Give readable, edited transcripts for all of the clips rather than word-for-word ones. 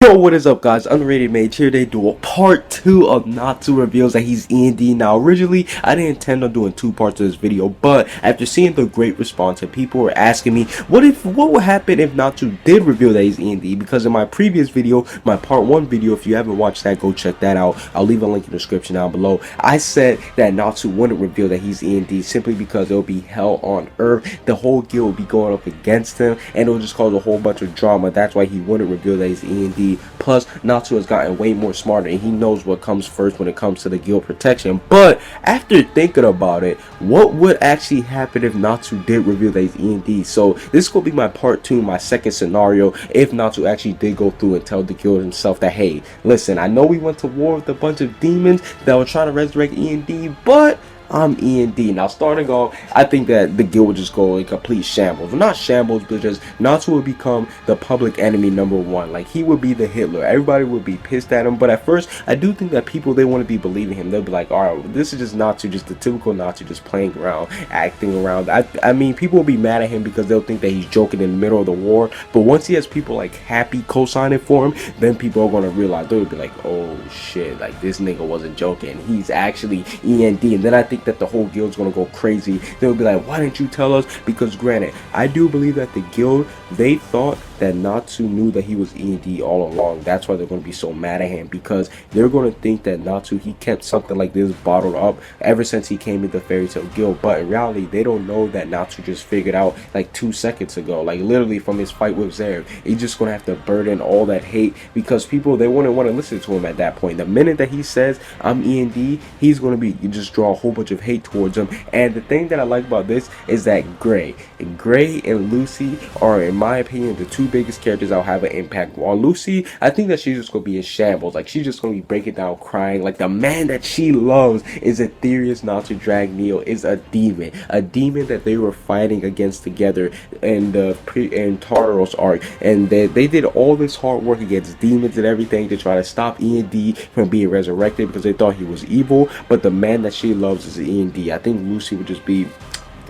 Yo, what is up, guys? Underrated Mage here. They do a part 2 of Natsu reveals that he's E&D. Now, originally, I didn't intend on doing 2 parts of this video, but after seeing the great response and people were asking me, what would happen if Natsu did reveal that he's E&D? Because in my previous video, my part 1 video, if you haven't watched that, go check that out. I'll leave a link in the description down below. I said that Natsu wouldn't reveal that he's E&D simply because it'll be hell on earth. The whole guild will be going up against him, and it'll just cause a whole bunch of drama. That's why he wouldn't reveal that he's E&D. Plus, Natsu has gotten way more smarter and he knows what comes first when it comes to the guild protection. But after thinking about it, what would actually happen if Natsu did reveal that he's E&D? So this is going to be my part 2, my second scenario, if Natsu actually did go through and tell the guild himself that, hey, listen, I know we went to war with a bunch of demons that were trying to resurrect E&D, but I'm E&D. Now, starting off, I think that the guild would just go in complete shambles. Well, not shambles, but just Natsu would become the public enemy #1. Like, he would be the Hitler. Everybody would be pissed at him. But at first, I do think that people, they want to be believing him. They'll be like, alright, this is just Natsu, just the typical Natsu, just playing around, acting around. I mean, people will be mad at him because they'll think that he's joking in the middle of the war. But once he has people like happy co-signing for him, then people are going to realize, they'll be like, oh shit, like this nigga wasn't joking. He's actually E&D. And then I think that the whole guild's gonna go crazy. They'll be like, why didn't you tell us? Because granted, I do believe that the guild, they thought that Natsu knew that he was E&D all along. That's why they're going to be so mad at him, because they're going to think that Natsu, he kept something like this bottled up ever since he came into Fairy Tail Guild. But in reality, they don't know that Natsu just figured out like 2 seconds ago, like literally from his fight with Zerv. He's just going to have to burden all that hate, because people, they wouldn't want to listen to him at that point. The minute that he says I'm E&D, he's going to be, you just draw a whole bunch of hate towards him. And the thing that I like about this is that Gray and Lucy are, in my opinion, the 2 biggest characters that'll have an impact. While Lucy, I think that she's just gonna be in shambles. Like, she's just gonna be breaking down, crying. Like, the man that she loves is Ethereus Natsu Drag Neo, is a demon that they were fighting against together in the Tartaros arc, and they did all this hard work against demons and everything to try to stop E&D from being resurrected because they thought he was evil. But the man that she loves is E&D. I think Lucy would just be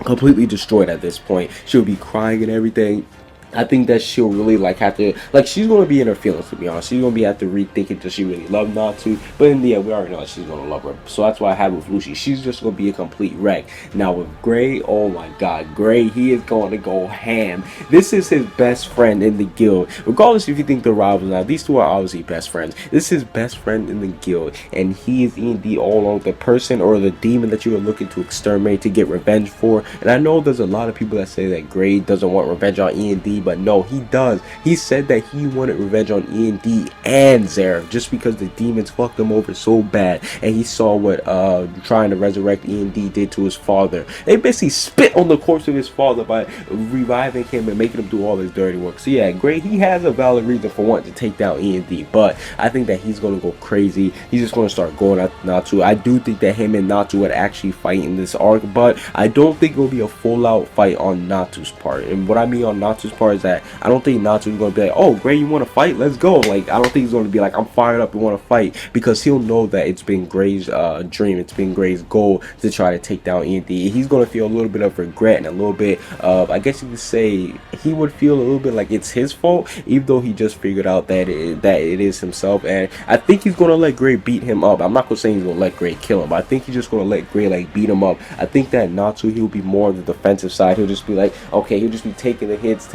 completely destroyed at this point. She'll be crying and everything. I think that she'll really like have to, like, she's gonna be in her feelings, to be honest. She's gonna be have to rethink it. Does she really love Natsu? But in the end, we already know that she's gonna love her. So that's why I have with Lucy. She's just gonna be a complete wreck. Now with Gray, oh my god, Gray, he is going to go ham. This is his best friend in the guild. Regardless if you think they're rivals now, these 2 are obviously best friends. This is his best friend in the guild, and he is E&D all along. The person or the demon that you are looking to exterminate, to get revenge for. And I know there's a lot of people that say that Gray doesn't want revenge on E&D, but no, he does. He said that he wanted revenge on E&D and Zerv, just because the demons fucked him over so bad, and he saw what trying to resurrect E&D did to his father. They basically spit on the corpse of his father by reviving him and making him do all his dirty work. So yeah, Gray, he has a valid reason for wanting to take down E&D, but I think that he's going to go crazy. He's just going to start going at Natsu. I do think that him and Natsu would actually fight in this arc, but I don't think it will be a full out fight on Natsu's part. And what I mean on Natsu's part is that I don't think Natsu's going to be like, oh, Gray, you want to fight? Let's go. Like, I don't think he's going to be like, I'm fired up and want to fight, because he'll know that it's been Gray's dream, it's been Gray's goal to try to take down E&D. He's going to feel a little bit of regret and a little bit of, I guess you could say, he would feel a little bit like it's his fault, even though he just figured out that it is himself. And I think he's going to let Gray beat him up. I'm not going to say he's going to let Gray kill him, but I think he's just going to let Gray like beat him up. I think that Natsu, he'll be more on the defensive side. He'll just be like, okay, he'll just be taking the hits,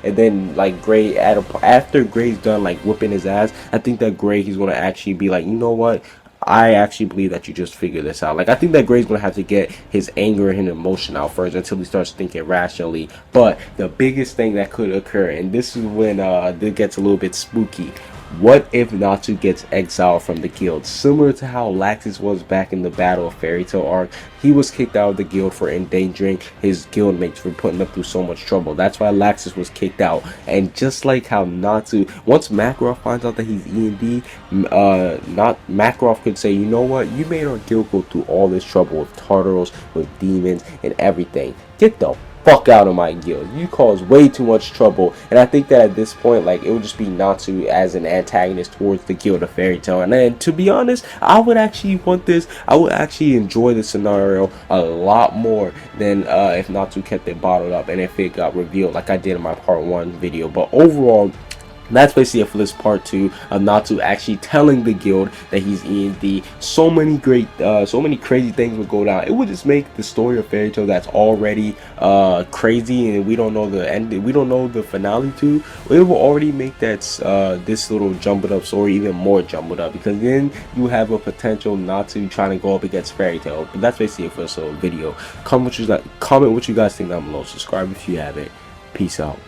and then like Gray, after Gray's done like whipping his ass, I think that Gray, he's gonna actually be like, you know what, I actually believe that you just figured this out. Like, I think that Gray's gonna have to get his anger and his emotion out first until he starts thinking rationally. But the biggest thing that could occur, and this is when it gets a little bit spooky, what if Natsu gets exiled from the guild? Similar to how Laxus was back in the Battle of Fairy Tail arc. He was kicked out of the guild for endangering his guildmates, for putting them through so much trouble. That's why Laxus was kicked out. And just like how Natsu, once Makarov finds out that he's E&D, Makarov could say, you know what, you made our guild go through all this trouble with Tartaros, with demons, and everything. Get the fuck out of my guild. You cause way too much trouble. And I think that at this point, like, it would just be Natsu as an antagonist towards the guild of Fairy Tail. And then, to be honest, I would actually want this. I would actually enjoy this scenario a lot more than if Natsu kept it bottled up and if it got revealed like I did in my part 1 video. But overall, That's basically it for this part 2 of Natsu actually telling the guild that he's END. So many crazy things would go down. It would just make the story of Fairy Tail that's already crazy, and we don't know the end, we don't know the finale to. It will already make that this little jumbled up story even more jumbled up, because then you have a potential Natsu trying to go up against Fairy Tail. But that's basically it for this little video. Comment what you guys think down below. Subscribe if you haven't. Peace out.